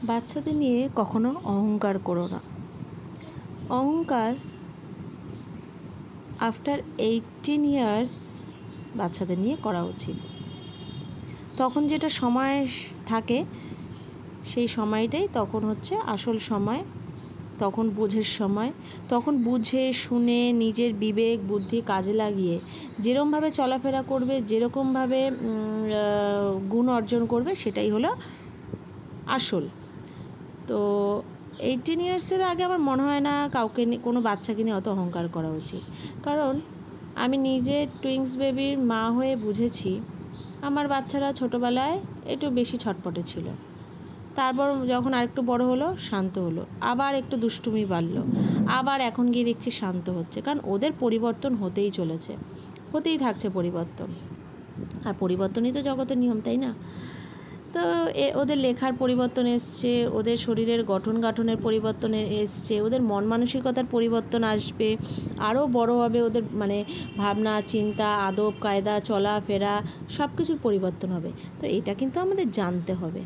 বাচ্চাদের নিয়ে কখনো অহংকার করো না। অহংকার আফটার 18 ইয়ার্স বাচ্চাদের নিয়ে করা উচিত। তখন যেটা সময় থাকে সেই সময়টাই তখন হচ্ছে আসল সময়, তখন বোঝের সময়। তখন বুঝে শুনে নিজের বিবেক বুদ্ধি কাজে লাগিয়ে যেরকমভাবে চলাফেরা করবে, যেরকমভাবে গুণ অর্জন করবে, সেটাই হলো আসল। তো 18 ইয়ার্সের আগে আমার মনে হয় না কাউকে কোনো বাচ্চাকে নিয়ে অত অহংকার করা উচিত। কারণ আমি নিজে টুইংস বেবির মা হয়ে বুঝেছি আমার বাচ্চারা ছোটোবেলায় একটু বেশি ছটপটে ছিল, তারপর যখন আরেকটু বড় হলো শান্ত হলো, আবার একটু দুষ্টুমি বাড়লো, আবার এখন গিয়ে দেখছি শান্ত হচ্ছে। কারণ ওদের পরিবর্তন হতেই চলেছে, হতেই থাকছে পরিবর্তন, আর পরিবর্তনই তো জগতের নিয়ম, তাই না? তো ওদের লেখার পরিবর্তন এসছে, ওদের শরীরের গঠনের পরিবর্তন এসছে, ওদের মন মানসিকতার পরিবর্তন আসবে, আরও বড় হবে ওদের ভাবনা চিন্তা আদব কায়দা চলাফেরা সব কিছুর পরিবর্তন হবে। তো এটা কিন্তু আমাদের জানতে হবে।